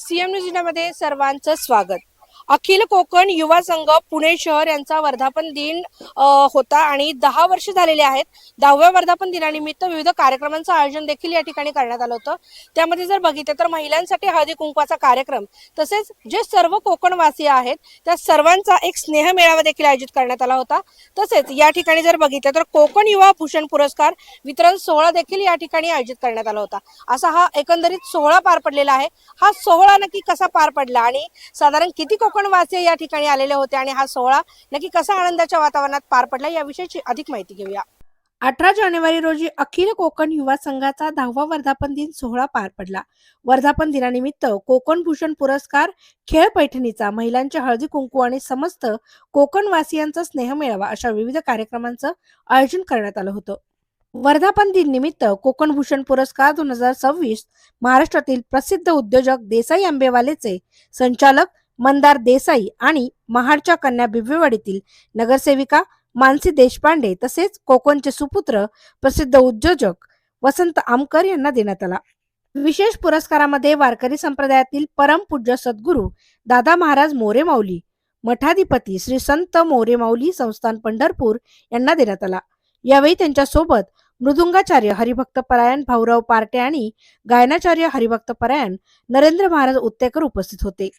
CM news इंडियामध्ये सर्वांचं स्वागत। अखिल कोकण युवा संघ पुणे शहर यांचा वर्धापन दिन होता आणि 10 वर्ष झालेले आहेत। 10व्या वर्धापन दिनानिमित्त विविध कार्यक्रमांचं आयोजन देखील या ठिकाणी करण्यात आलं होतं। त्यामध्ये जर बघितलं तर महिलांसाठी हळदी कुंकवाचा कार्यक्रम, तसेच जे सर्व कोकणवासी आहेत त्या सर्वांचा एक स्नेह मेळावा देखील आयोजित करण्यात आला होता। तसेच या ठिकाणी जर बघितलं तर कोकण युवा भूषण पुरस्कार वितरण सोहळा देखील या ठिकाणी आयोजित करण्यात आला होता। असा हा एकंदरीत सोहळा पार पडलेला आहे। हा सोहळा नक्की कसा पार पडला आणि साधारण किती कोकणवासी या ठिकाणी आलेले होते आणि हा सोहळा नक्की कसा आनंदाच्या वातावरणात पार पडला याविषयीची अधिक माहिती घेऊया। 18 जानेवारी रोजी अखिल कोकण युवा संघाचा 10वा वर्धापन दिन सोहळा पार पडला। वर्धापन दिनानिमित्त कोकण भूषण पुरस्कार, खेळ पैठणीचा, महिलांच्या हळदी कुंकू आणि समस्त कोकणवासियांचा स्नेह मेळावा अशा विविध कार्यक्रमांचं आयोजन करण्यात आलं होतं। वर्धापन दिन निमित्त कोकण भूषण पुरस्कार 2026 महाराष्ट्रातील प्रसिद्ध उद्योजक देसाई आंबेवालेचे संचालक मंदार देसाई आणि महाडच्या कन्या बिबवेवाडीतील नगरसेविका मानसी देशपांडे तसेच कोकणचे सुपुत्र प्रसिद्ध उद्योजक वसंत आमकर यांना देण्यात आला। विशेष पुरस्कारामध्ये वारकरी संप्रदायातील परमपूज्य सद्गुरू दादा महाराज मोरे माऊली, मठाधिपती श्री संत मोरे माऊली संस्थान पंढरपूर यांना देण्यात आला। यावेळी त्यांच्या सोबत मृदुंगाचार्य हरिभक्तपरायण भाऊराव पार्टे आणि गायनाचार्य हरिभक्तपरायण नरेंद्र महाराज उत्तेकर उपस्थित होते।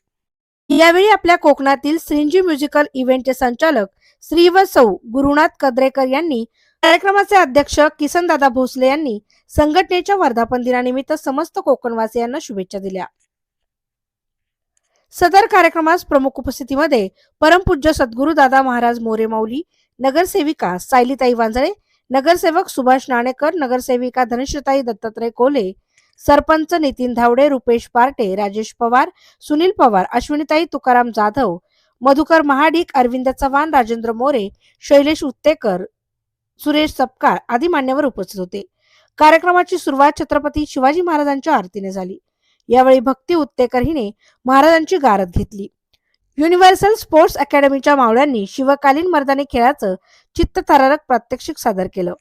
यावेळी आपल्या कोकणातील श्रींजी म्युझिकल इव्हेंटचे संचालक श्री व सौ गुरुनाथ कद्रेकर यांनी, कार्यक्रमाचे अध्यक्ष किसनदादा भोसले यांनी संघटनेच्या वर्धापन दिनानिमित्त समस्त कोकणवासियांना शुभेच्छा दिल्या। सदर कार्यक्रमास प्रमुख उपस्थितीमध्ये परमपूज्य सद्गुरू दादा महाराज मोरे माऊली, नगरसेविका सायलीताई वांजळे, नगरसेवक सुभाष नाणेकर, नगरसेविका धनश्रीताई दत्तात्रय कोले, सरपंच नितीन धावडे, रुपेश पार्टे, राजेश पवार, सुनील पवार, अश्विनीताई तुकाराम जाधव, मधुकर महाडिक, अरविंद चव्हाण, राजेंद्र मोरे, शैलेश उत्तेकर, सुरेश सपकाळ आदी मान्यवर उपस्थित होते। कार्यक्रमाची सुरुवात छत्रपती शिवाजी महाराजांच्या आरतीने झाली। यावेळी भक्ती उत्तेकर हिने महाराजांची गारद घेतली। युनिव्हर्सल स्पोर्ट्स अकॅडमीच्या मावळ्यांनी शिवकालीन मर्दानी खेळाचं चित्तथरारक प्रात्यक्षिक सादर केलं।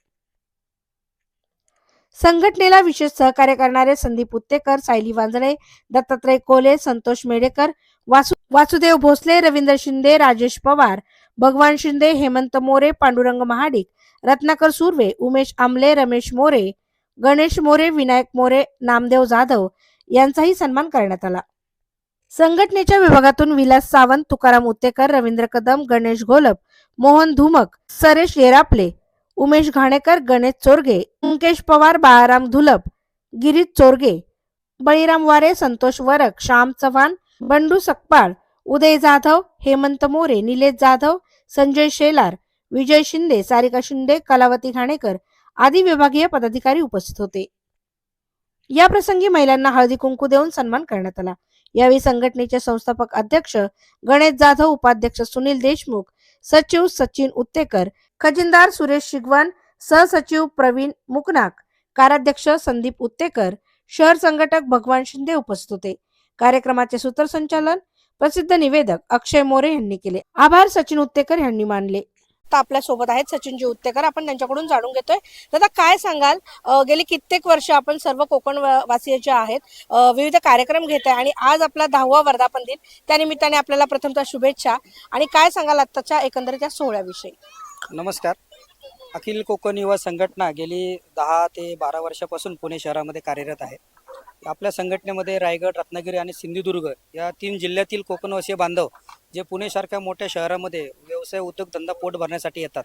संघटनेला विशेष सहकार्य करणारे संदीप उत्तेकर, सायली वांजळे, दत्तात्रय कोले, संतोष मेडेकर, वासुदेव भोसले, रवींद्र शिंदे, राजेश पवार, भगवान शिंदे, हेमंत मोरे, पांडुरंग महाडिक, रत्नाकर सुर्वे, उमेश आमले, रमेश मोरे, गणेश मोरे, विनायक मोरे, नामदेव जाधव यांचाही सन्मान करण्यात आला। संघटनेच्या विभागातून विलास सावंत, तुकाराम उत्तेकर, रवींद्र कदम, गणेश घोलप, मोहन धुमक, सरेश येरापले, उमेश घाणेकर, गणेश चोरगे, मुकेश पवार, बाळाराम धुलप, गिरीश चोरगे, बळीराम वारे, संतोष वरक, श्याम चव्हाण, बंडू सकपाळ, उदय जाधव, हेमंत मोरे, निलेश जाधव, संजय शेलार, विजय शिंदे, सारिका शिंदे, कलावती घाणेकर आदी विभागीय पदाधिकारी उपस्थित होते। या प्रसंगी महिलांना हळदी कुंकू देऊन सन्मान करण्यात आला। यावेळी संघटनेचे संस्थापक अध्यक्ष गणेश जाधव, उपाध्यक्ष सुनील देशमुख, सचिव सचिन उत्तेकर, खजिनदार सुरेश शिगवन, सहसचिव प्रवीण मुकनाक, कार्याध्यक्ष संदीप उत्तेकर, शहर संघटक भगवान शिंदे उपस्थित होते। कार्यक्रमाचे सूत्रसंचालन प्रसिद्ध निवेदक अक्षय मोरे यांनी केले। आभार सचिन उत्तेकर यांनी मानले। आपल्या सोबत आहेत सचिनजी उत्तेकर, आपण त्यांच्याकडून जाणून घेतोय। दादा काय सांगाल, गेली कित्येक वर्ष आपण सर्व कोकणवासीय जे आहेत विविध कार्यक्रम घेत आहे आणि आज आपला 10वा वर्धापन दिन, त्यानिमित्ताने आपल्याला प्रथमतः शुभेच्छा आणि काय सांगाल आताच्या एकंदरीत या सोहळ्याविषयी? नमस्कार। अखिल कोकण युवा संघटना गेली 10 ते 12 वर्षापासून पुणे शहरामध्ये कार्यरत आहे। आपल्या संघटनेमध्ये रायगड, रत्नागिरी आणि सिंधुदुर्ग या 3 जिल्ह्यातील कोकणवासीय बांधव जे पुणेसारख्या मोठ्या शहरामध्ये व्यवसाय, उद्योगधंदा, पोट भरण्यासाठी येतात,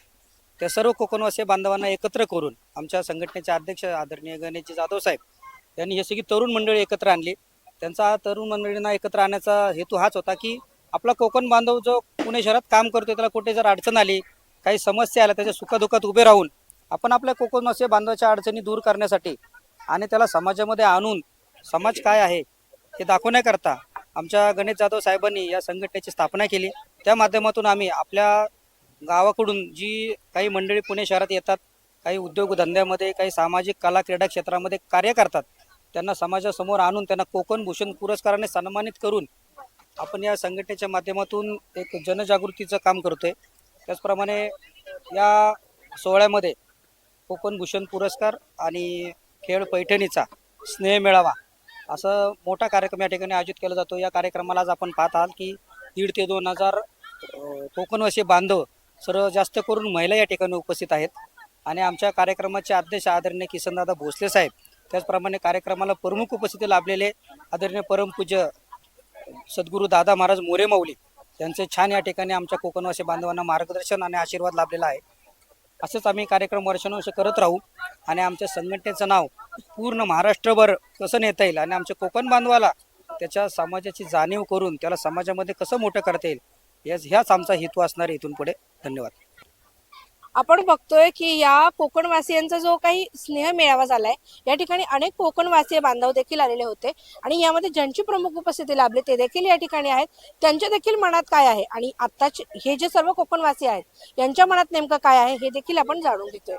त्या सर्व कोकणवासीय बांधवांना एकत्र करून आमच्या संघटनेचे अध्यक्ष आदरणीय गणेशजी जाधव साहेब यांनी ही सगळी तरुण मंडळी एकत्र आणली। त्यांचा तरुण मंडळींना एकत्र आणण्याचा हेतू हाच होता की आपला कोकण बांधव जो पुणे शहरात काम करतो, त्याला कुठे जर अडचण आली, काही समस्या आल्या, त्याच्या सुखदुःखात उभे राहून आपण आपल्या कोकणवासीय बांधवाच्या अडचणी दूर करण्यासाठी आणि त्याला समाजामध्ये आणून समाज काय आहे हे दाखवण्याकरता आमच्या गणेश जाधव साहेबांनी या संघटनेची स्थापना केली। त्या माध्यमातून आम्ही आपल्या गावाकडून जी काही मंडळी पुणे शहरात येतात, काही उद्योगधंद्यामध्ये, काही सामाजिक कला क्रीडा क्षेत्रामध्ये कार्य करतात, त्यांना समाजासमोर आणून त्यांना कोकण भूषण पुरस्काराने सन्मानित करून आपण या संघटनेच्या माध्यमातून एक जनजागृतीचं काम करतोय। त्याचप्रमाणे या सोहळ्यामध्ये कोकण भूषण पुरस्कार आणि खेळ पैठणीचा स्नेह मेळावा असं मोठा कार्यक्रम या ठिकाणी आयोजित केला जातो. या कार्यक्रमाला आज आपण पाहत आहात की 1,500 ते 2,000 कोकणवासी बांधव, सर्व जास्त करून महिला या ठिकाणी उपस्थित आहेत. आणि आमच्या कार्यक्रमाचे अध्यक्ष आदरणीय किसनदादा भोसले साहेब, त्याचप्रमाणे कार्यक्रमाला प्रमुख उपस्थिती लाभलेले आदरणीय परमपूज्य सद्गुरू दादा महाराज मोरे माऊली यांचे छान या ठिकाणी आमच्या कोकणवासी बांधवांना मार्गदर्शन आणि आशीर्वाद लाभलेला आहे. असंच आम्ही कार्यक्रम वर्षानुवर्ष करत राहू आणि आमच्या संघटनेचं नाव पूर्ण महाराष्ट्रभर कसं नेता येईल आणि आमच्या कोकण बांधवाला त्याच्या समाजाची जाणीव करून त्याला समाजामध्ये कसं मोठं करता येईल ह्याच आमचा हेतू असणार आहे इथून पुढे. धन्यवाद. आपण बघतोय की या कोकणवासियांचा जो काही स्नेह मेळावा झालाय, या ठिकाणी अनेक कोकणवासीय बांधव देखील आलेले होते आणि यामध्ये ज्यांची प्रमुख उपस्थिती लाभली ते देखील या ठिकाणी आहेत. त्यांच्या देखील मनात काय आहे आणि आत्ताचे हे जे सर्व कोकणवासी आहेत यांच्या मनात नेमकं काय आहे हे देखील आपण जाणून घेतोय.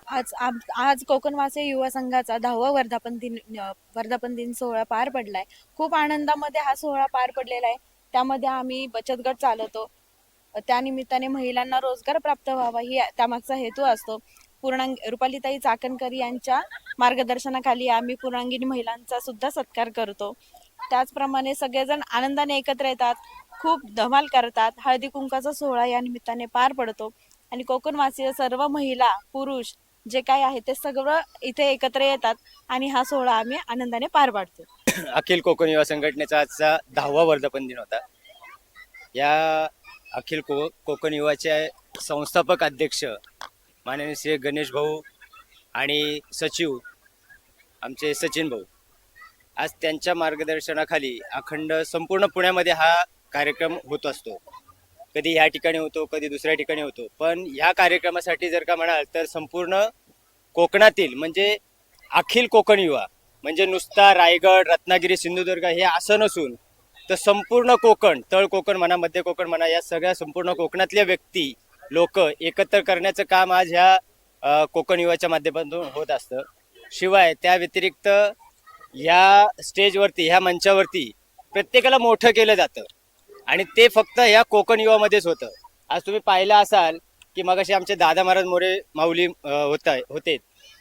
आज कोकणवासी युवा संघाचा 10वा वर्धापन दिन सोहळा पार पडलाय. खूप आनंदामध्ये हा सोहळा पार पडलेला आहे. त्यामध्ये आम्ही बचत गट चालवतो. त्यानिमित्ताने महिलांना रोजगार प्राप्त व्हावा ही त्यामागचा हेतू असतो. रुपालीताई चाकणकर यांच्या मार्गदर्शनाखाली आम्ही पूर्णांगिनी महिलांचा सुद्धा सत्कार करतो. त्याचप्रमाणे सगळेजण आनंदाने एकत्र येतात, खूप धमाल करतात. हळदी कुंकाचा सोहळा या निमित्ताने पार पडतो आणि कोकणवासीय सर्व महिला पुरुष जे काही आहे ते सगळं इथे एकत्र येतात आणि हा सोहळा आम्ही आनंदाने पार पाडतो. अखिल कोकण युवा संघटनेचा आजचा 10वा वर्धापन दिन होता. या अखिल कोकण युवाचे संस्थापक अध्यक्ष माननीय श्री गणेश भाऊ आणि सचिव आमचे सचिन भाऊ, आज त्यांच्या मार्गदर्शनाखाली अखंड संपूर्ण पुण्यामध्ये हा कार्यक्रम होत असतो. कधी ह्या ठिकाणी होतो, कधी दुसऱ्या ठिकाणी होतो, पण ह्या कार्यक्रमासाठी जर का म्हणाल तर संपूर्ण कोकणातील म्हणजे अखिल कोकण युवा म्हणजे नुसता रायगड, रत्नागिरी, सिंधुदुर्ग हे असं नसून तर संपूर्ण कोकण, तळ कोकण म्हणा, मध्य कोकण म्हणा, या सगळ्या संपूर्ण कोकणातल्या व्यक्ती लोक एकत्र करण्याचं काम आज ह्या कोकण युवाच्या माध्यमातून होत असतं. शिवाय त्या व्यतिरिक्त ह्या स्टेजवरती, ह्या मंचावरती प्रत्येकाला मोठं केलं जातं आणि ते फक्त ह्या कोकण युवामध्येच होतं. आज तुम्ही पाहिलं असाल की मगाशी आमचे दादा महाराज मोरे माऊली होते,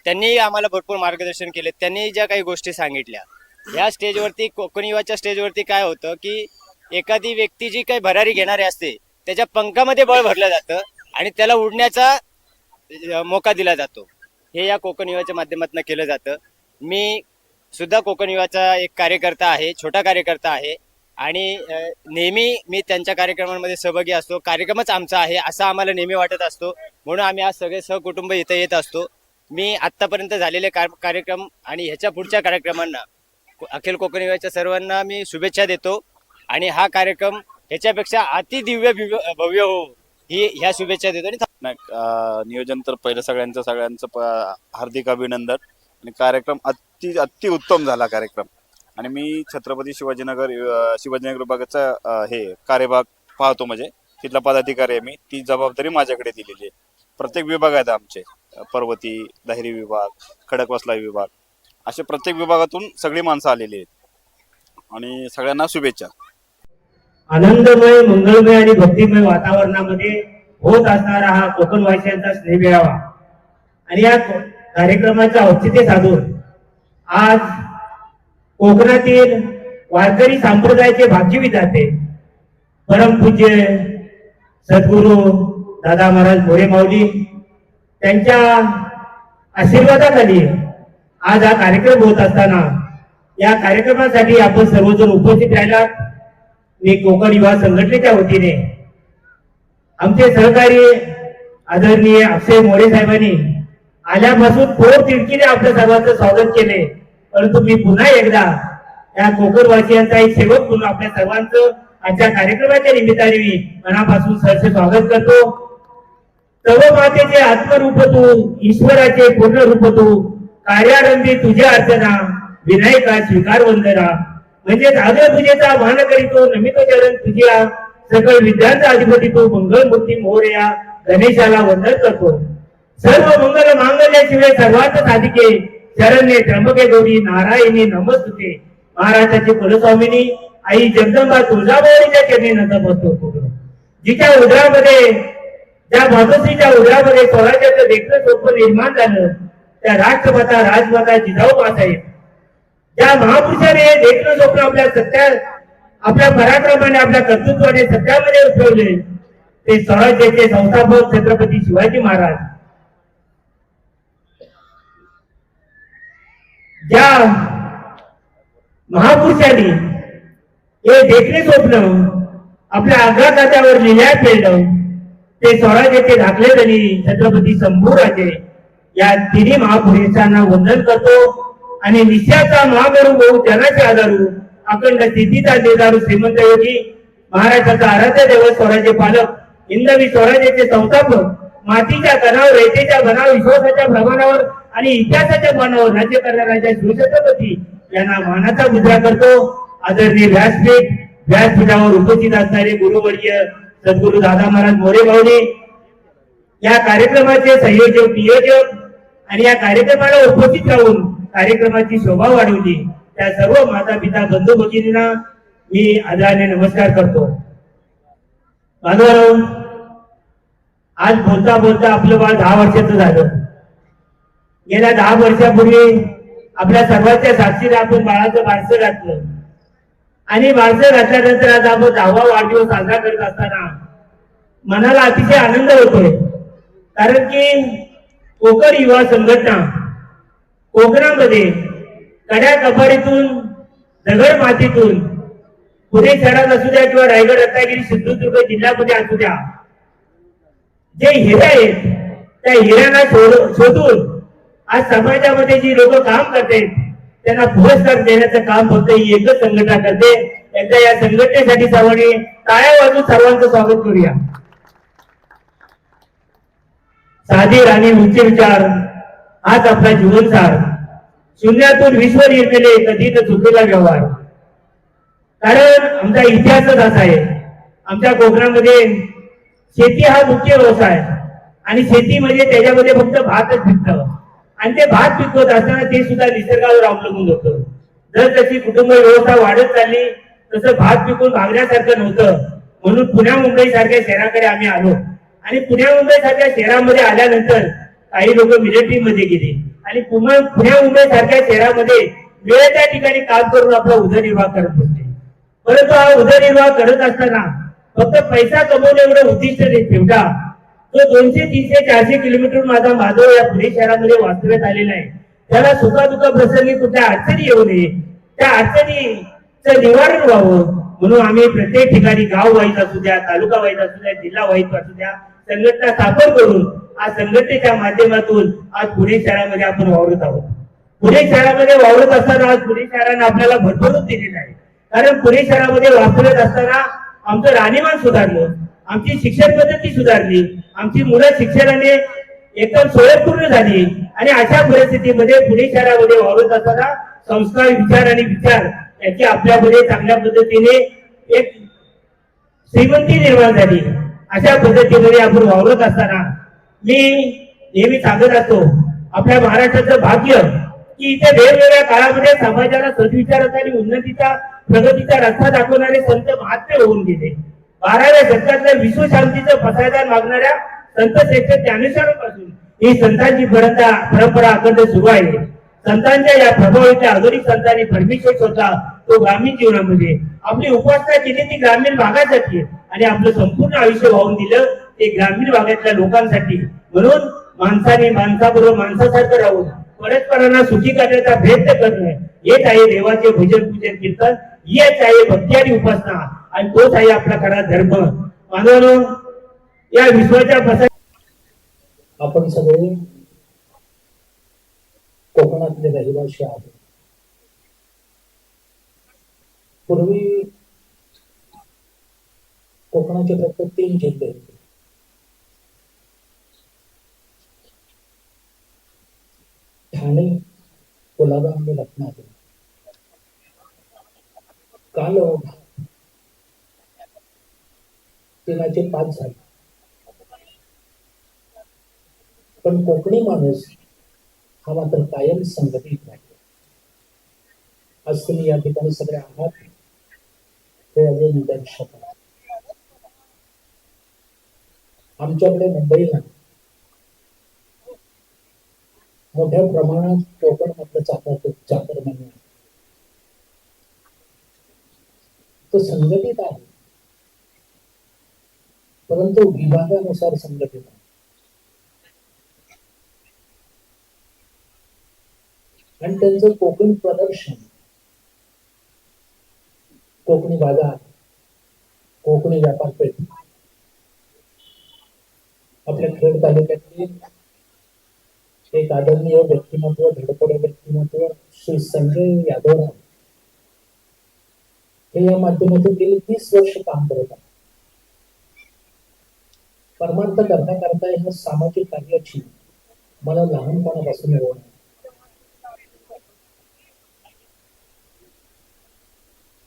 त्यांनी आम्हाला भरपूर मार्गदर्शन केले. त्यांनी ज्या काही गोष्टी सांगितल्या, या स्टेजवरती कोकण युवाच्या स्टेजवरती काय होतं की एखादी व्यक्ती जी काही भरारी घेणारी असते त्याच्या पंखामध्ये बळ भरलं जातं आणि त्याला उडण्याचा मोका दिला जातो. हे या कोकण युवाच्या माध्यमातून केलं जातं. मी सुद्धा कोकण युवाचा एक कार्यकर्ता आहे, छोटा कार्यकर्ता आहे आणि नेहमी मी त्यांच्या कार्यक्रमांमध्ये सहभागी असतो. कार्यक्रमच आमचा आहे असं आम्हाला नेहमी वाटत असतो, म्हणून आम्ही आज सगळे सहकुटुंब इथं येत असतो. मी आत्तापर्यंत झालेले कार्यक्रम आणि ह्याच्या पुढच्या कार्यक्रमांना अखिल कोकण युवाच्या सर्वांना मी शुभेच्छा देतो आणि हा कार्यक्रम ह्याच्यापेक्षा अति दिव्य भव्य हो ही ह्या शुभेच्छा देतो. नियोजन तर पहिलं सगळ्यांचं हार्दिक अभिनंदन आणि कार्यक्रम अति उत्तम झाला कार्यक्रम. आणि मी छत्रपती शिवाजीनगर विभागाचा हे कार्यभाग पाहतो, म्हणजे तिथला पदाधिकारी आहे मी. ती जबाबदारी माझ्याकडे दिलेली आहे. प्रत्येक विभाग आहेत आमचे, पर्वती, दाहिरी विभाग, खडकवासला विभाग, असे प्रत्येक विभागातून सगळी माणसं आलेली आहेत आणि सगळ्यांना शुभेच्छा. आनंदमय, मंगलमय आणि भक्तिमय वातावरणामध्ये होत असणारा हा कोकणवासियांचा स्नेह मेळावा आणि या कार्यक्रमाचं औचित्य साधून आज कोकणातील वारकरी संप्रदायाचे भाग्य विधाते परमपूज्य सद्गुरू दादा महाराज मोरे माऊली त्यांच्या आशीर्वादाखाली आज हा कार्यक्रम होत असताना या कार्यक्रमासाठी आपण सर्वजण उपस्थित राहिलात. मी कोकण युवा संघटनेच्या वतीने आमचे सहकारी आदरणीय अक्षय मोरे साहेबांनी आल्यापासून पोट तिडकीने आपल्या सर्वांचं स्वागत केले, परंतु मी पुन्हा एकदा या कोकणवासियांचा एक सेवक म्हणून आपल्या सर्वांचं आजच्या कार्यक्रमाच्या निमित्ताने मी मनापासून सहर्ष स्वागत करतो. सर्व मातेचे आत्मरूप तू, ईश्वराचे पूर्ण रूप तू, कार्यारंभी तुझ्या अर्चना, विनायका स्वीकार वंदना. म्हणजे आदर पूजेचा मान करीतो, नमितो चरण तुझ्या, सकळ विद्यांचा अधिपती तू, मंगलमूर्ती मोरया, गणेशाला वंदन करतो. सर्व मंगल मांगल्याशिवाय सर्वार्थ साधिके, शरण्ये त्र्यंबके गौरी नारायणी नमस्तुते. महाराष्ट्राची कुलस्वामिनी आई जगदंबा तुळजाभवानीच्या चरणी नतमस्तक होतो. जिच्या उदरामध्ये, ज्या मातोश्रीच्या उदरामध्ये स्वराज्याचं देखणं स्वप्न निर्माण झालं, त्या राष्ट्रमाता राजमाता जिजाऊ मासाहेब ज्या महापुरुषाने देखणं स्वप्न आपल्या सत्या, आपल्या पराक्रमाने, आपल्या कर्तृत्वाने सत्यामध्ये उतरवले ते स्वराज्याचे संस्थापक छत्रपती शिवाजी महाराज. ज्या महापुरुषांनी हे देखणे स्वप्न आपल्या आघातावर लिहिल्या फेडलं ते स्वराज्याचे दाखले झाली छत्रपती शंभूराजे. या तिन्ही महापुरुषांना वंदन करतो आणि निश्चयाचा महागुरु भाऊ जनाचे आधारू अखंड स्थितीचा देदारू श्रीमंत योगी महाराष्ट्राचा आराध्य देव स्वराज्य पालक हिंदवी स्वराज्याचे संस्थापक मातीच्या कणावर रेतेच्या बनावर विश्वासाच्या प्रमाणावर आणि इतिहासाच्या पानावर राज्य करणाऱ्या शिवछत्रपती यांना मानाचा मुद्रा करतो. आदरणीय व्यासपीठावर उपस्थित असणारे गुरुवर्य सद्गुरु दादा महाराज मोरे भाऊनी, या कार्यक्रमाचे संयोजक नियोजक आणि या कार्यक्रमाला उपस्थित राहून कार्यक्रमाची शोभा वाढवली त्या सर्व माता पिता बंधू भगिनींना मी आदराने नमस्कार करतो. बांधवांनो, आज बोलता बोलता आपलं बाळ 10 वर्षाचं झालं. गेल्या 10 वर्षापूर्वी आपल्या सर्वांच्या साक्षीने आपण बाळाचं बारसं घातलं आणि बारसं घातल्यानंतर आज आपण 10वा वाढदिवस साजरा करत असताना मनाला अतिशय आनंद होतोय. कारण की कोकण युवा संघटना कोकणामध्ये कड्या कपारीतून दगड मातीतून पुणे शहरात असू द्या किंवा रायगड रत्नागिरी सिंधुदुर्ग जिल्ह्यामध्ये असू द्या, जे हिरे आहेत त्या हिऱ्यांना शोधून आज समाजामध्ये जी लोक काम करते त्यांना पुरस्कार देण्याचं काम फक्त ही एकच संघटना करते. एकदा या संघटनेसाठी सर्वांनी टाळ्या वाजवून सर्वांचं स्वागत करूया. साधी राणी उच्च विचार हाच आपला जीवनसार, शून्यातून विश्व निर्मिले कधी न चुकेला व्यवहार. कारण आमचा इतिहासच असा आहे. आमच्या कोकणामध्ये शेती हा मुख्य व्यवसाय आणि शेतीमध्ये त्याच्यामध्ये फक्त भातच पिकतं आणि ते भात पिकवत असताना ते सुद्धा निसर्गावर अवलंबून होतं. जर त्याची कुटुंब व्यवस्था वाढत चालली तसं भात पिकून भागण्यासारखं नव्हतं. म्हणून पुण्या मुंबई सारख्या शहराकडे आम्ही आलो आणि पुण्या मुंबई सारख्या शहरामध्ये आल्यानंतर काही लोक मिलिटरीमध्ये गेले आणि पुण्या मुंबई सारख्या शहरामध्ये वेळ त्या ठिकाणी काम करून आपला उदरनिर्वाह करत होते. परंतु हा उदरनिर्वाह करत असताना फक्त पैसा कमवणे एवढं उद्दिष्ट ठेवता तो 200, 300, 400 किलोमीटर माझा माधव या पुणे शहरामध्ये वास्तव्यात आलेला आहे. त्याला सुखादुःख प्रसंगी कुठल्या अडचणी येऊ नये, त्या अडचणीचं निवारण व्हावं म्हणून आम्ही प्रत्येक ठिकाणी गाव वाईज असू द्या, तालुका वाईज असू द्या, जिल्हा वाईज असू द्या, संघटना स्थापन करून आज संघटनेच्या माध्यमातून आज पुणे शहरामध्ये आपण वावरत आहोत. पुणे शहरामध्ये वावरत असताना आज पुणे शहराने आपल्याला भरभरून दिलेलं आहे. कारण पुणे शहरामध्ये वास्तव्यात असताना आमचं राहणीमान सुधारलं, आमची शिक्षण पद्धती सुधारली, आमची मुलं शिक्षणाने एकदम स्वयंपूर्ण झाली आणि अशा परिस्थितीमध्ये पुणे शहरामध्ये वावरत असताना संस्कार, विचार आणि विचार याची आपल्यामध्ये चांगल्या पद्धतीने एक श्रीमंती निर्माण झाली. अशा पद्धतीमध्ये आपण वावरत असताना मी नेहमी सांगत असतो आपल्या महाराष्ट्राचं भाग्य की इथे वेगवेगळ्या काळामध्ये समाजाला सद्विचाराचा आणि उन्नतीचा प्रगतीचा रस्ता दाखवणारे संत महात्मे होऊन गेले. 12व्या शतकातल्या विश्वशांतीचं पसायदान मागणाऱ्या संत श्रेष्ठ ज्ञानेश्वरांपासून ही संतांची परंपरा अखंड सुरू आहे. संतांच्या या प्रभावाच्या आधुनिक संतांनी परमेश्वर स्वतः तो ग्रामीण जीवनामध्ये आपली उपासना केली ती ग्रामीण भागासाठी आणि आपलं संपूर्ण आयुष्य वाहून दिलं ते ग्रामीण भागातल्या लोकांसाठी. म्हणून माणसाने माणसाबरोबर माणसासारखं राहून परस्परांना सुखी करण्याचा प्रयत्न करणं हेच आहे देवाचे भजन पूजन कीर्तन, हेच आहे भक्ती आणि उपासना आणि तोच आहे आपला खरा धर्म. मानवानो, या विश्वाच्या आपण सगळे कोकणातले रहिवासी आहोत. पूर्वी कोकणाचे फक्त 3 जिल्हे होते. ठाणे, कुलाबा आणि रत्नागिरी. काल 3चे 5 झाले. पण कोकणी माणूस हा मात्र कायम संघटित नाही. आज तुम्ही या ठिकाणी सगळे आहात हे अजून निदर्शक आहे. आमच्याकडे मुंबईला मोठ्या प्रमाणात कोकण मधलं चाकरमान्य आहे. तो संघटित आहे, परंतु विभागानुसार संघटित आहे. आणि त्यांचं कोकणी प्रदर्शन, कोकणी बाजार, कोकणी व्यापारपेठ, आपल्या खेड तालुक्यातले एक आदरणीय व्यक्तिमत्व, धडपडे व्यक्तिमत्व श्री संजय यादव हे या माध्यमातून गेली 30 वर्ष काम करत आहेत. परमार्थ करता करता या सामाजिक कार्याची मला लहानपणापासून आवड आहे.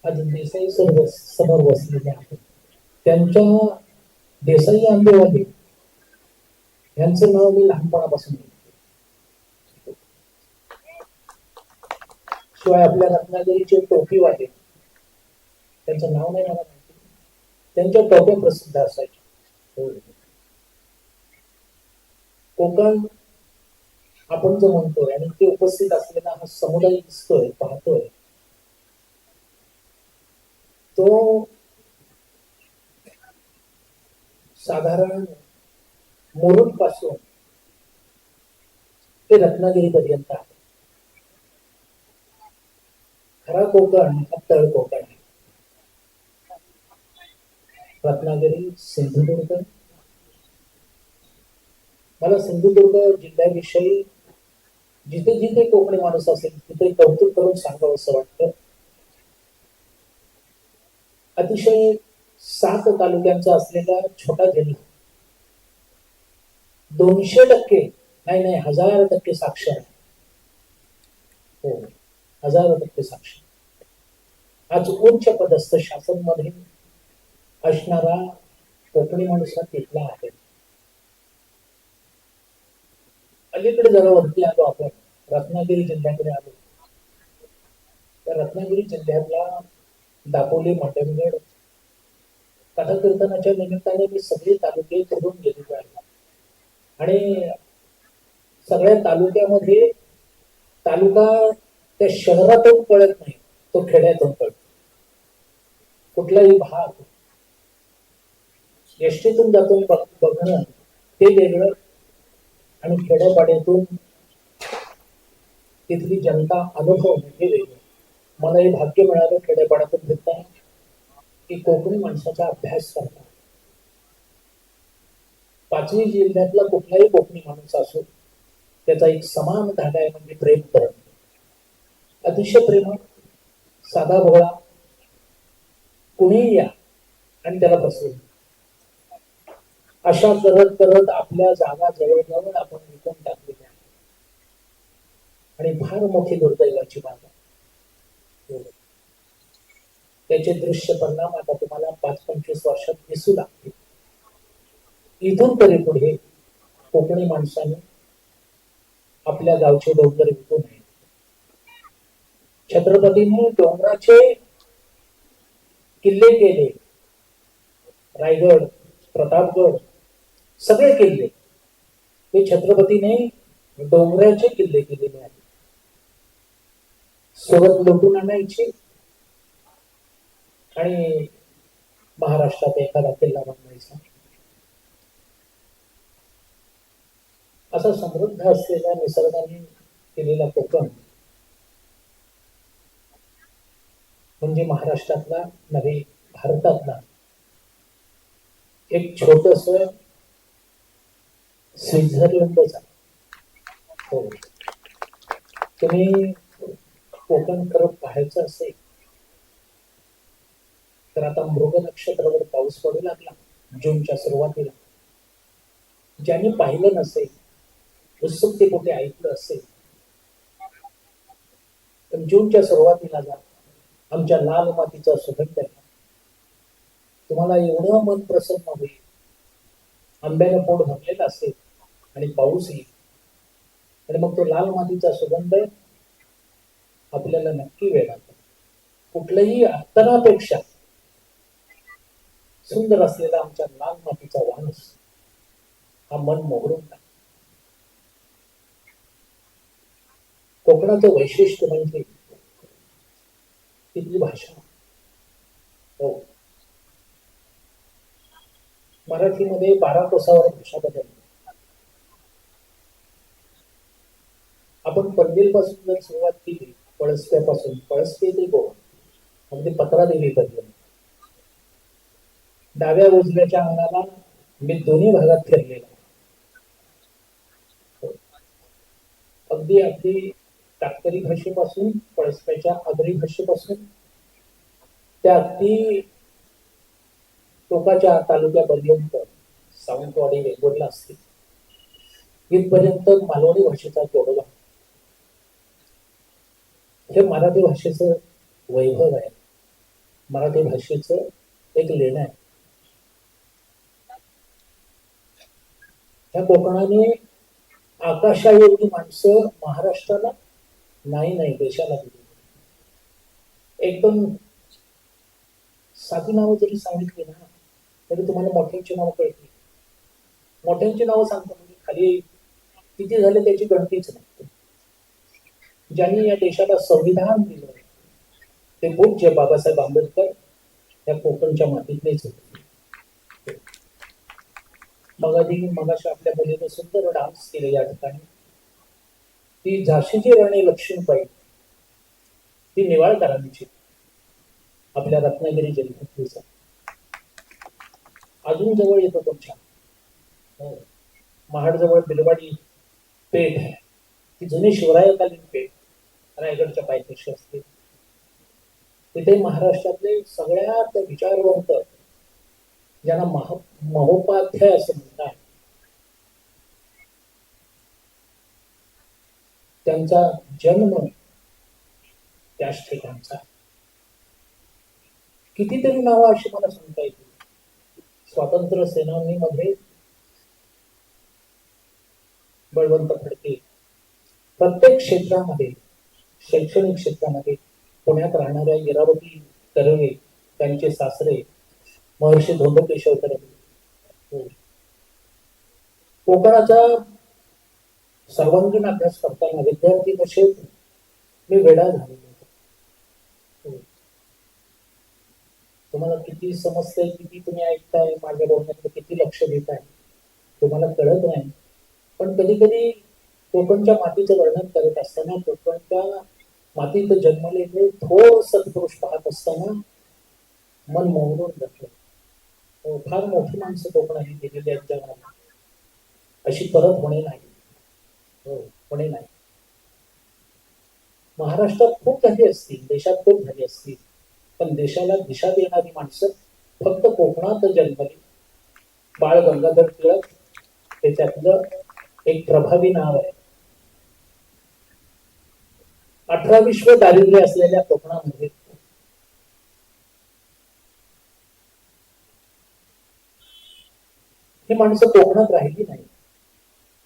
आज देसाई सर समोर बसलेले आहेत. त्यांच्या देसाई आंबेवाले यांचं नाव मी लहानपणापासून घेतलं. शिवाय आपल्या रत्नागिरीचे टोपीवाले, त्यांचं नाव नाही मला माहिती, त्यांच्या टोप्या प्रसिद्ध असायच्या. कोकण आपण जो म्हणतोय आणि ते उपस्थित असलेला हा समुदाय दिसतोय, पाहतोय, तो साधारण मुरुड पासून ते रत्नागिरी पर्यंत आहे. खरा कोकण हा तळ कोकण आहे. रत्नागिरी, सिंधुदुर्ग. मला सिंधुदुर्ग जिल्ह्याविषयी जिथे जिथे कोकणी माणूस असेल तिथे कौतुक करून सांगावं असं वाटतं. अतिशय 7 तालुक्यांचा असलेला छोटा जिल्हा 200% नाही 1000% साक्षर आहे. हो, 1000% साक्षर. आज उच्च पदस्थ शासन मध्ये असणारा कोकणी माणूस हा तिथला आहे. अलीकडे जरा वरती आलो आपण, रत्नागिरी जिल्ह्याकडे आलो. त्या रत्नागिरी जिल्ह्यातला दापोली, मंडणगड, कथा कीर्तनाच्या निमित्ताने मी सगळे तालुके फिरून गेलेलो आहे. आणि सगळ्या तालुक्यामध्ये तालुका त्या शहरातून कळत नाही, तो खेड्यातून कळतो. कुठलाही भाग एसटीतून जातून बघणं ते वेगळं, आणि खेड्यापाड्यातून तिथली जनता अनुभवणं हे वेगळं. मला हे भाग्य मिळालं खेड्यापाड्यातून फिरताना की कोकणी माणसाचा अभ्यास करता. 5वी जिल्ह्यातला कुठलाही कोकणी माणूस असो, त्याचा एक समान धागा आहे, म्हणजे प्रेम करणं. अतिशय प्रेम, साधा भोळा, कुणीही या आणि त्याला फसवेल. अशा करत करत आपल्या जागा जवळजवळ आपण विकून टाकलेल्या आहेत. आणि फार मोठी दुर्दैवाची बाब आहे. त्याचे दृश्य परिणाम आता तुम्हाला 5-25 वर्षात दिसू लागतील. इथून तरी पुढे कोकणी माणसाने आपल्या गावचे डोंगर विकू नये. छत्रपतीने डोंगराचे किल्ले केले, रायगड, प्रतापगड, सगळे किल्ले हे छत्रपतीने डोंगराचे किल्ले केलेले आहेत. सुरत लुटून आणायची आणि महाराष्ट्रात एखादा किल्ला बनवायचा. असा समृद्ध असलेला निसर्गाने केलेला कोकण म्हणजे महाराष्ट्रातला नव्हे, भारतातला एक छोटस स्वित्झर्लंडच आहे. हो, तुम्ही कोकण करत पाहायचं असेल तर आता मृग नक्षत्रावर पाऊस पडू लागला जूनच्या सुरुवातीला. ज्यांनी पाहिलं नसेल, उत्सुकतेपोटी ऐकलं असेल, तर जूनच्या सुरुवातीला जा. आमच्या लाल मातीचा सुगंध आहे. तुम्हाला एवढं मन प्रसन्न होईल. आंब्यानं पोट भरलेलं असेल आणि पाऊस येईल आणि मग तो लाल मातीचा सुगंध आपल्याला नक्की वेगळा. कुठल्याही अत्तरापेक्षा सुंदर असलेला आमच्या लाल मातीचा वाणूस हा मन मोहरून टाकतो. कोकणाचं वैशिष्ट्य म्हणजे तिथली भाषा. हो. मराठीमध्ये 12 कोसावर भाषा बदलली. आपण पनवेलपासून जर सुरुवात केली, पळसप्यापासून, पळसपे ते गोवा, अगदी पत्रादेवीपर्यंत, डाव्या उजव्याच्या अंगाला मी दोन्ही भागात फिरलेला. अगदी अगदी टाककरी भाषेपासून, पळसप्याच्या आगरी भाषेपासून, त्या अगदी टोकाच्या तालुक्यापर्यंत, सावंतवाडी वेगवेगळा असतील इथपर्यंत मालवणी भाषेचा जोडला. हे मराठी भाषेचं वैभव आहे, मराठी भाषेचं एक लेणं आहे. ह्या कोकणाने आकाशा एवढी माणसं महाराष्ट्राला नाही देशाला दिली. एकदम साधी नावं जरी सांगितली ना तरी तुम्हाला मोठ्यांची नावं कळतील. मोठ्यांची नावं सांगतो म्हणजे खाली किती झाले त्याची गणतीच नाही. ज्यांनी या देशाला संविधान दिलं ते पूज्य बाबासाहेब आंबेडकर या कोकणच्या मातीतलेच होते. मगाशी आपल्या मुलीने सुंदर डान्स केले या ठिकाणी. ती झाशीची राणी लक्ष्मीबाई, ती निवाळकरांची, आपल्या रत्नागिरी जिल्ह्यातलीच. अजून जवळ येतो तुमच्या महाडजवळ बिलवाडी पेठ आहे, ती जुनी शिवरायकालीन पेठ रायगडच्या पायथ्याशी असते. तिथे महाराष्ट्रातले सगळ्यात विचारवंत, ज्यांना महोपाध्याय असं म्हणतात, त्यांचा जन्म त्याच ठिकाणचा. कितीतरी नावं अशी मला सांगता येतील. स्वातंत्र्य सेनानीमध्ये बळवंत फडके, प्रत्येक क्षेत्रामध्ये, शैक्षणिक क्षेत्रामध्ये पुण्यात राहणाऱ्या इरावती कर्वे, त्यांचे सासरे महर्षी धोंडो केशव कर्वे. कोकणाचा सर्वांगीण अभ्यास करताना विद्यार्थी दशेत मी वेडा झालेलो होतो. तुम्हाला किती समजतंय, किती तुम्ही ऐकताय, माझ्या बोलण्यात किती लक्ष देताय तुम्हाला कळत नाही. पण कधी कधी कोकणच्या मातीचं वर्णन करत असताना, कोकणच्या मातीत जन्मलेले थोर सत्पुरुष पाहत असताना मन मोहरून जातं. फार मोठी माणसं कोकणाने दिलेली आहेत जगाला, अशी परत होणे नाही. होणे नाही. महाराष्ट्रात खूप झाली असतील, देशात खूप झाली असतील, पण देशाला दिशा देणारी माणसं फक्त कोकणात जन्मली. बाळ गंगाधर टिळक हे त्यातलं एक प्रभावी नाव आहे. 18 दारिद्र्य असलेल्या कोकणामध्ये ही माणसं कोकणात राहिली नाही.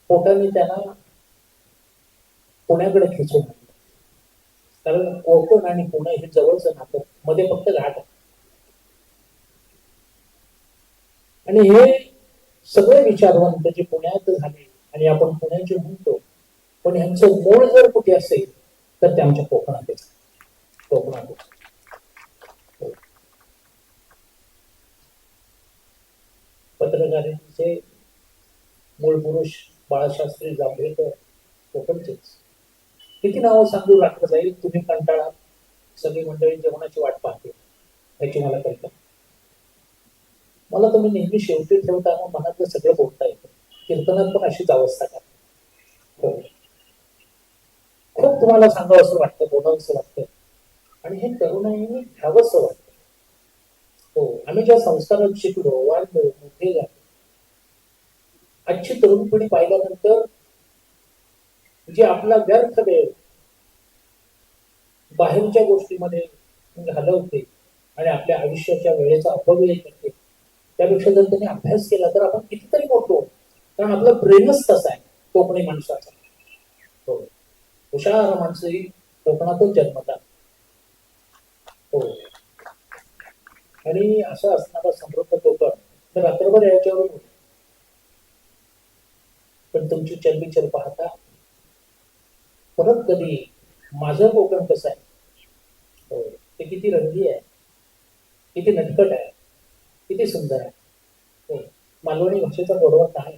पोटाने त्यांना पुण्याकडे खेचून आणलं. कारण कोकण आणि पुणे हे जवळचं नातं, मध्ये फक्त घाट आहे. आणि हे सगळे विचारवंत जे पुण्यात झाले आणि आपण पुण्याचे म्हणतो, पण ह्यांचं मूळ जर कुठे असेल तर ते आमच्या कोकणातच. पत्रकारितेचे मूळ पुरुष बाळशास्त्री जांभेकर कोकणचेच. किती नावं सांगू राखलं जाईल, तुम्ही कंटाळा. सगळी मंडळी जेवणाची वाट पाहते याची मला कल्पना. मला तुम्ही नेहमी शेवटी ठेवताना मनातलं सगळं बोलता येतं. कीर्तनात पण अशीच अवस्था का? हो, खूप तुम्हाला सांगावं असं वाटतं, बोलावंसं वाटतं, आणि हे तरुणाईने घ्यावंसं वाटतं. हो, आम्ही ज्या संस्कारात शिकलो, वाढलो, मोठे झालो, आजची तरुण पिढी पाहिल्यानंतर जे आपला व्यर्थ वेळ बाहेरच्या गोष्टीमध्ये घालवते आणि आपल्या आयुष्याच्या वेळेचा अपव्यय करते, त्यापेक्षा जर त्यांनी अभ्यास केला तर आपण कितीतरी मोठो. कारण आपलं ब्रेनच तसं आहे कोकणी माणसाचा. हो, हुशार माणसं ही कोकणातच जन्मतात. हो, आणि असं असणारा समृद्ध कोकण तर रात्रभर याच्यावर होते. पण तुमची चलबिचल पाहता परत कधी माझं कोकण कसं आहे, हो, ते किती रंगी आहे, किती नटखट आहे, किती सुंदर आहे. हो, मालवणी भाषेचा गोडवा काय आहे.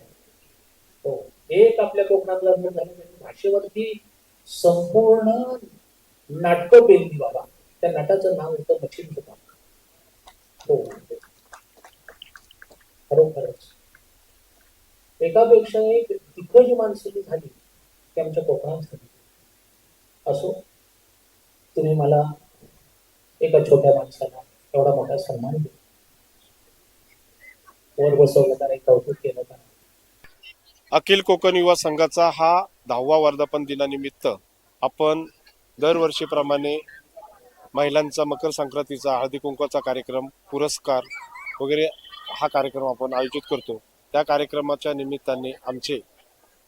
हो, एक आपल्या कोकणात लग्न झालं त्याच्या भाषेवरती संपूर्ण नाटकं पेरली बाबा. त्या नाटाचं नाव होतं मच्छिंद्र सुद्धा. हो, खरोखरच एकापेक्षा एक दिग्गज माणसं जी झाली ती आमच्या कोकणात झाली. असो, तुम्ही मला एका छोट्या माणसाला एवढा मोठा सन्मान दिला, वर बसवलं का नाही, कौतुक केलं का नाही. अखिल कोकण युवा संघाचा हा 10वा वर्धापन दिनानिमित्त आपण दरवर्षीप्रमाणे महिलांचा मकर संक्रांतीचा हळदी कुंकवाचा कार्यक्रम, पुरस्कार वगैरे हा कार्यक्रम आपण आयोजित करतो. त्या कार्यक्रमाच्या निमित्ताने आमचे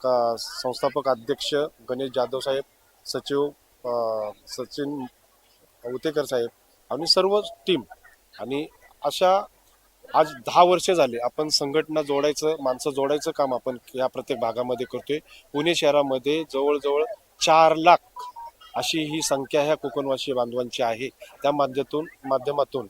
संस्थापक अध्यक्ष गणेश जाधव साहेब, सचिव सचिन उतेकर साहेब आणि सर्व टीम आणि अशा आज 10 वर्ष झाले आपण संघटना जोडायचं, माणसं जोडायचं काम आपण या प्रत्येक भागामध्ये करतोय. पुणे शहरामध्ये जवळजवळ 4 लाख अशी ही संख्या ह्या कोकणवासी बांधवांची आहे. त्या माध्यमातून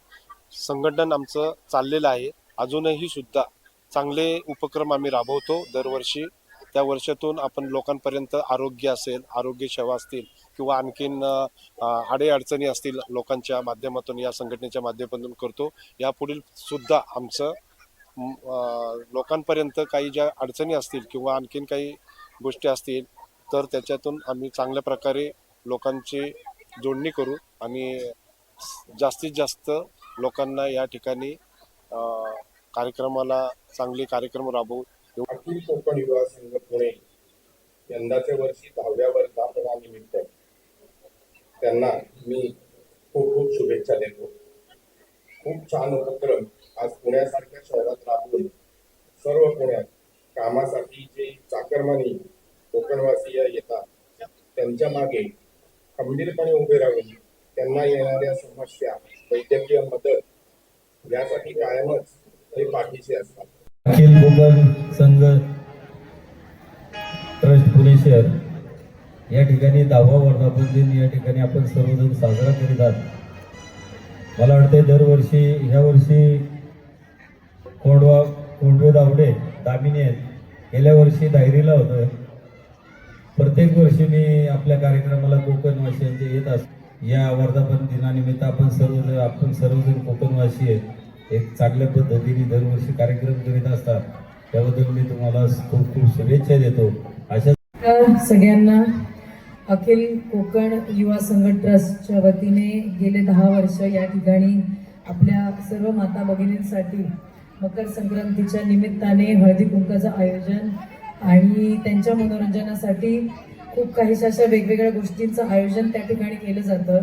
संघटन आमचं चाललेलं आहे. अजूनही सुद्धा चांगले उपक्रम आम्ही राबवतो दरवर्षी. त्या वर्षातून आपण लोकांपर्यंत आरोग्य असेल, आरोग्य सेवा असतील किंवा आणखीन अडीअडचणी असतील लोकांच्या माध्यमातून, या संघटनेच्या माध्यमातून करतो. यापुढील सुद्धा आमचं लोकांपर्यंत काही ज्या अडचणी असतील किंवा आणखीन काही गोष्टी असतील तर त्याच्यातून आम्ही चांगल्या प्रकारे लोकांची जोडणी करू आणि जास्तीत जास्त लोकांना या ठिकाणी कार्यक्रमाला चांगले कार्यक्रम राबवू. अखिल कोकण युवा संघ पुणे यंदाच्या वर्षी 10व्या वर्धापनानिमित्त त्यांना मी खूप खूप शुभेच्छा देतो. खूप छान उपक्रम आज पुण्यासारख्या शहरात राबवून सर्व पुण्यात कामासाठी जे चाकरमानी कोकणवासीय येतात त्यांच्या मागे खंबीरपणे उभे राहून त्यांना येणाऱ्या समस्या, वैद्यकीय मदत यासाठी कायमच हे पाठीशी असतात. अखिल कोकण संघ ट्रस्ट पुणे शहर या ठिकाणी 10वा वर्धापन दिन या ठिकाणी आपण सर्वजण साजरा करीत आहात. मला वाटते दरवर्षी ह्या वर्षी कोंडवे दावडे दामिनी आहेत. गेल्या वर्षी दायरीला होतं. प्रत्येक वर्षी मी आपल्या कार्यक्रमाला कोकणवासियांचे येत असतो. या वर्धापन दिनानिमित्त आपण सर्वजण कोकणवासी आहेत. एक चांगल्या पद्धतीने दरवर्षी कार्यक्रम करीत असतात. त्याबद्दल मी तुम्हाला खूप खूप शुभेच्छा देतो. अशा सगळ्यांना अखिल कोकण युवा संघ ट्रस्टच्या वतीने गेले 10 वर्ष या ठिकाणी आपल्या सर्व माता भगिनींसाठी मकर संक्रांतीच्या निमित्ताने हळदी कुंकाचं आयोजन आणि त्यांच्या मनोरंजनासाठी खूप काहीशा अशा वेगवेगळ्या गोष्टींचं आयोजन त्या ठिकाणी केलं जातं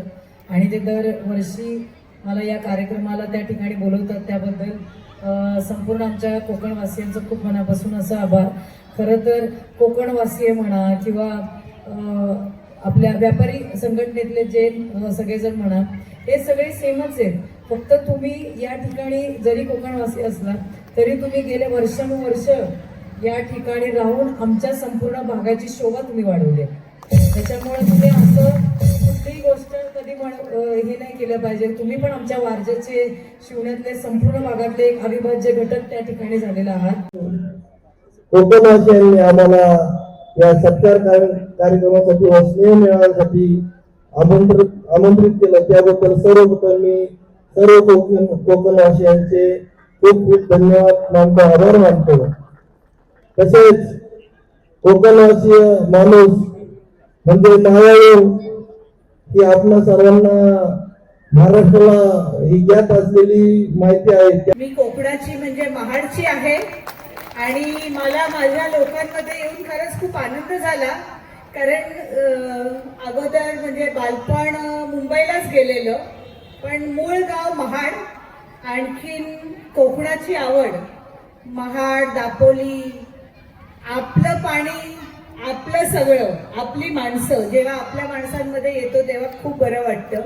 आणि ते दरवर्षी मला या कार्यक्रमाला त्या ठिकाणी बोलवतात. त्याबद्दल संपूर्ण आमच्या कोकणवासियांचं खूप मनापासून असं आभार. खरं तर कोकणवासीय म्हणा किंवा आपल्या व्यापारी संघटनेतले जे सगळेजण म्हणा, हे सगळे सेमच आहेत. फक्त तुम्ही या ठिकाणी जरी कोकणवासी असला तरी तुम्ही गेले वर्षानुवर्ष या ठिकाणी राहून आमच्या संपूर्ण भागाची शोभा तुम्ही वाढवली. त्याच्यामुळे तुम्ही असं कुठलीही गोष्ट कधी हे नाही केलं पाहिजे. तुम्ही पण आमच्या वारजेचे शिवण्यातले संपूर्ण भागातले एक अविभाज्य घटक त्या ठिकाणी झालेला आहात. कोकणवासियांनी आम्हाला या सत्कार कार्यक्रमासाठी व स्नेह मेळाव्यासाठी आमंत्रित केलं. त्याबद्दल सर्वप्रथम मी सर्व कोकणवासियांचे खूप खूप धन्यवाद मानतो, आभार मानतो. तसेच कोकणवासीय माणूस म्हणजे मायाळू ही आपल्या सर्वांना महाराष्ट्राला ही ज्ञात असलेली माहिती आहे. मी कोकणाची म्हणजे महाडची आहे आणि मला माझ्या लोकांमध्ये येऊन खरंच खूप आनंद झाला. कारण अगोदर म्हणजे बालपण मुंबईलाच गेलेलं, पण मूळ गाव महाड. आणखीन कोकणाची आवड, महाड, दापोली, आपलं पाणी, आपलं सगळं, आपली माणसं, जेव्हा आपल्या माणसांमध्ये येतो तेव्हा खूप बरं वाटतं.